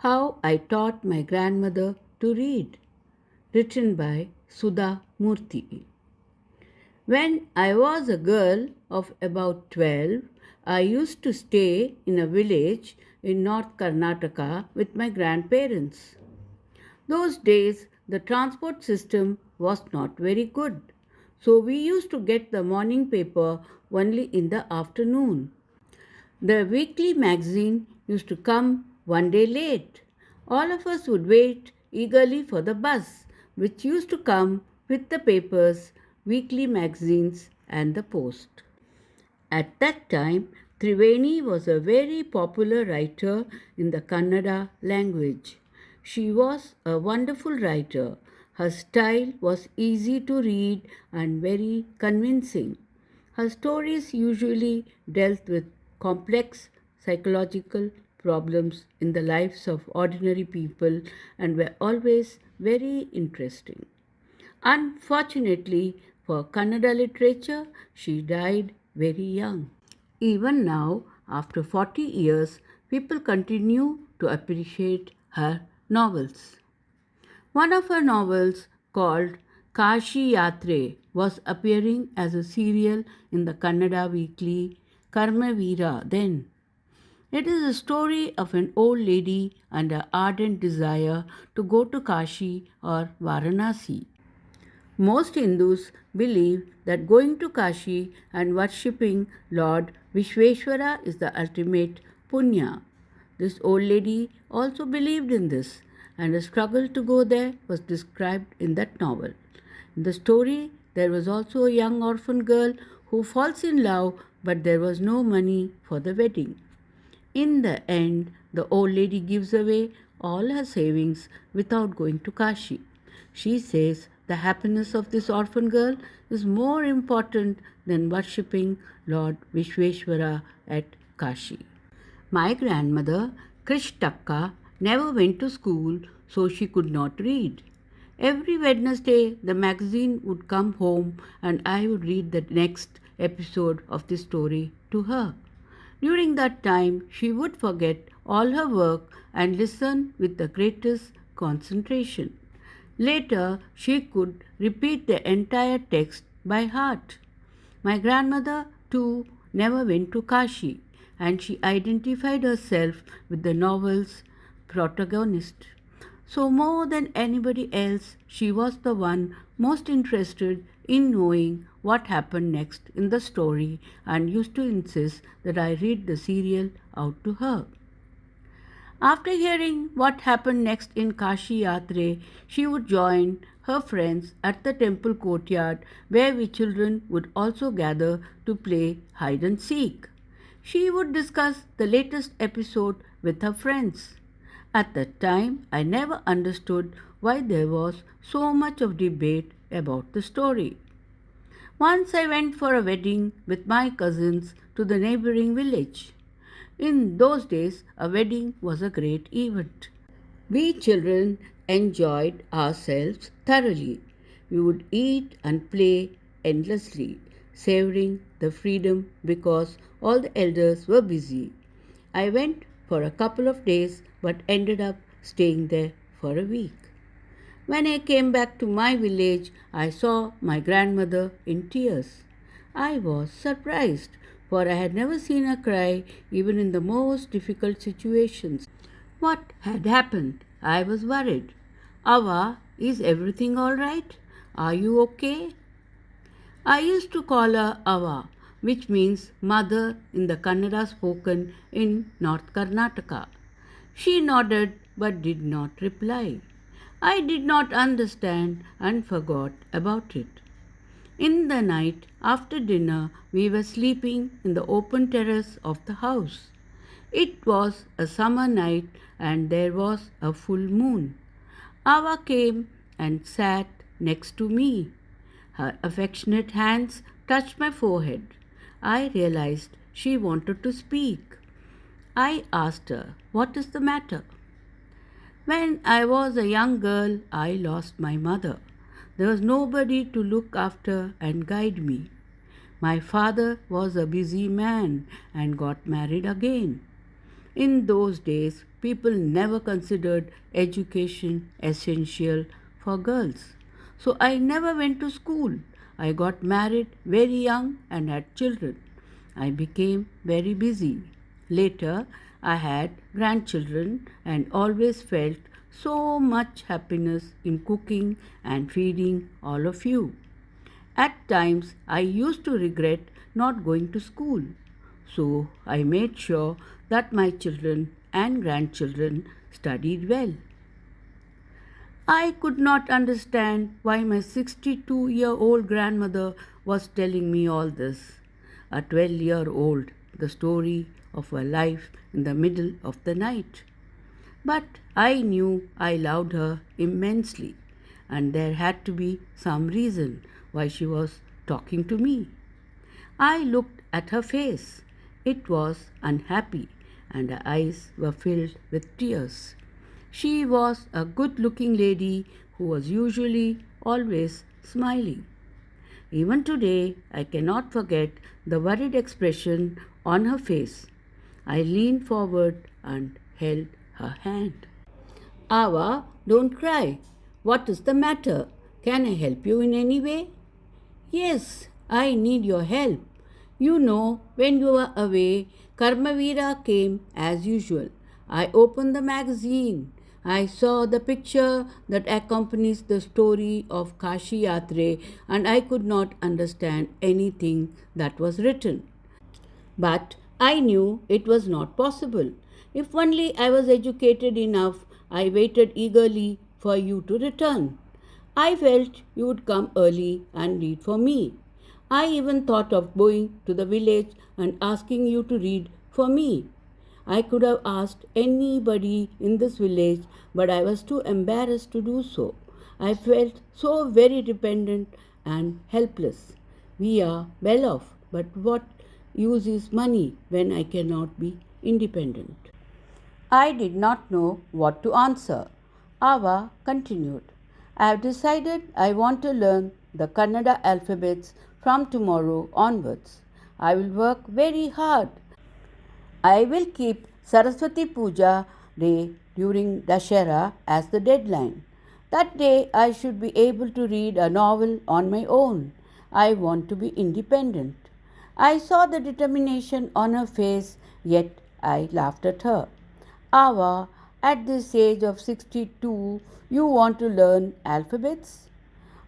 How I Taught My Grandmother to Read, written by Sudha Murthy. When I was a girl of about 12, I used to stay in a village in North Karnataka with my grandparents. Those days, the transport system was not very good, so we used to get the morning paper only in the afternoon. The weekly magazine used to come one day late. All of us would wait eagerly for the bus, which used to come with the papers, weekly magazines, and the post. At that time, Triveni was a very popular writer in the Kannada language. She was a wonderful writer. Her style was easy to read and very convincing. Her stories usually dealt with complex psychological problems in the lives of ordinary people and were always very interesting. Unfortunately for Kannada literature, she died very young. Even now, after 40 years, people continue to appreciate her novels. One of her novels, called Kashi Yatre, was appearing as a serial in the Kannada weekly Karmavira then. It is a story of an old lady and her ardent desire to go to Kashi or Varanasi. Most Hindus believe that going to Kashi and worshipping Lord Vishweshwara is the ultimate punya. This old lady also believed in this, and a struggle to go there was described in that novel. In the story, there was also a young orphan girl who falls in love, but there was no money for the wedding. In the end, the old lady gives away all her savings without going to Kashi. She says the happiness of this orphan girl is more important than worshipping Lord Vishweshwara at Kashi. My grandmother, Krishtakka, never went to school, so she could not read. Every Wednesday, the magazine would come home and I would read the next episode of the story to her. During that time, she would forget all her work and listen with the greatest concentration. Later, she could repeat the entire text by heart. My grandmother, too, never went to Kashi, and she identified herself with the novel's protagonist. So, more than anybody else, she was the one most interested in knowing what happened next in the story and used to insist that I read the serial out to her. After hearing what happened next in Kashi Yatre, she would join her friends at the temple courtyard where we children would also gather to play hide and seek. She would discuss the latest episode with her friends. At that time, I never understood why there was so much of debate about the story. Once I went for a wedding with my cousins to the neighboring village. In those days, a wedding was a great event. We children enjoyed ourselves thoroughly. We would eat and play endlessly, savoring the freedom because all the elders were busy. I went for a couple of days but ended up staying there for a week. When I came back to my village, I saw my grandmother in tears. I was surprised, for I had never seen her cry even in the most difficult situations. What had happened? I was worried. Ava, is everything all right? Are you okay? I used to call her Ava, which means mother in the Kannada spoken in North Karnataka. She nodded but did not reply. I did not understand and forgot about it. In the night, after dinner, we were sleeping in the open terrace of the house. It was a summer night and there was a full moon. Ava came and sat next to me. Her affectionate hands touched my forehead. I realized she wanted to speak. I asked her, "What is the matter?" When I was a young girl, I lost my mother. There was nobody to look after and guide me. My father was a busy man and got married again. In those days, people never considered education essential for girls. So I never went to school. I got married very young and had children. I became very busy. Later, I had grandchildren and always felt so much happiness in cooking and feeding all of you. At times, I used to regret not going to school. So I made sure that my children and grandchildren studied well. I could not understand why my 62-year-old grandmother was telling me all this. A 12-year-old, the story of her life in the middle of the night. But I knew I loved her immensely, and there had to be some reason why she was talking to me. I looked at her face. It was unhappy, and her eyes were filled with tears. She was a good looking lady who was usually always smiling. Even today, I cannot forget the worried expression on her face. I leaned forward and held her hand. Ava, don't cry. What is the matter? Can I help you in any way? Yes, I need your help. You know, when you were away, Karmavira came as usual. I opened the magazine. I saw the picture that accompanies the story of Kashi Yatre, and I could not understand anything that was written. But I knew it was not possible. If only I was educated enough, I waited eagerly for you to return. I felt you would come early and read for me. I even thought of going to the village and asking you to read for me. I could have asked anybody in this village, but I was too embarrassed to do so. I felt so very dependent and helpless. We are well off, but what use is money when I cannot be independent? I did not know what to answer. Ava continued. I have decided I want to learn the Kannada alphabets from tomorrow onwards. I will work very hard. I will keep Saraswati Puja day during Dashera as the deadline. That day I should be able to read a novel on my own. I want to be independent. I saw the determination on her face, yet I laughed at her. Ava, at this age of 62, you want to learn alphabets?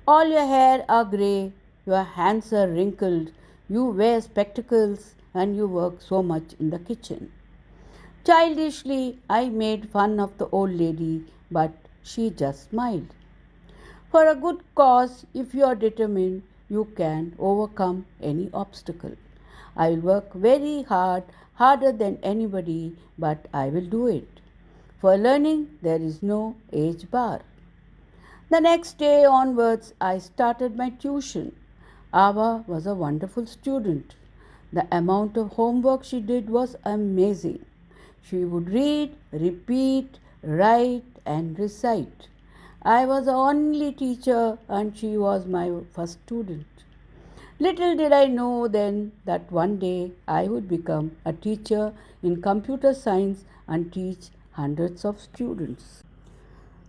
All your hair are grey, your hands are wrinkled, you wear spectacles, and you work so much in the kitchen. Childishly, I made fun of the old lady, but she just smiled. For a good cause, if you are determined, you can overcome any obstacle. I will work very hard, harder than anybody, but I will do it. For learning, there is no age bar. The next day onwards, I started my tuition. Ava was a wonderful student. The amount of homework she did was amazing. She would read, repeat, write, and recite. I was the only teacher and she was my first student. Little did I know then that one day I would become a teacher in computer science and teach hundreds of students.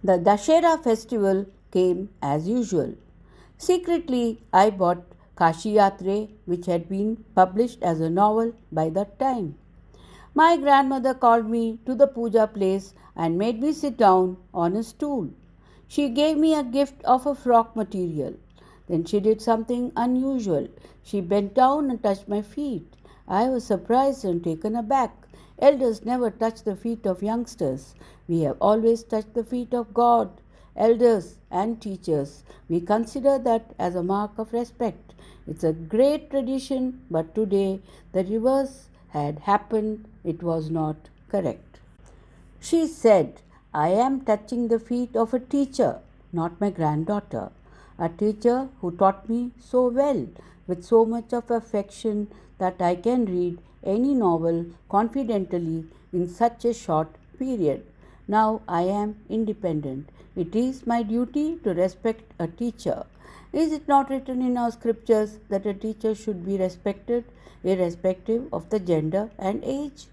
The Dashera festival came as usual. Secretly, I bought Kashi Yatre, which had been published as a novel by that time. My grandmother called me to the puja place and made me sit down on a stool. She gave me a gift of a frock material. Then she did something unusual. She bent down and touched my feet. I was surprised and taken aback. Elders never touch the feet of youngsters. We have always touched the feet of God, elders and teachers. We consider that as a mark of respect. It's a great tradition, but today the reverse had happened. It was not correct. She said, I am touching the feet of a teacher, not my granddaughter. A teacher who taught me so well, with so much of affection that I can read any novel confidently in such a short period. Now I am independent. It is my duty to respect a teacher. Is it not written in our scriptures that a teacher should be respected, irrespective of the gender and age?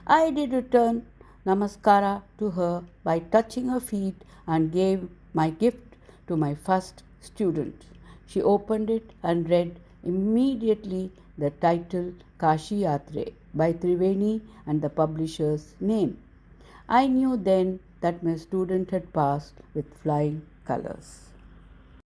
I did return namaskara to her by touching her feet and gave my gift to my first student. She opened it and read immediately the title Kashi Yatre by Triveni and the publisher's name. I knew then that my student had passed with flying colors.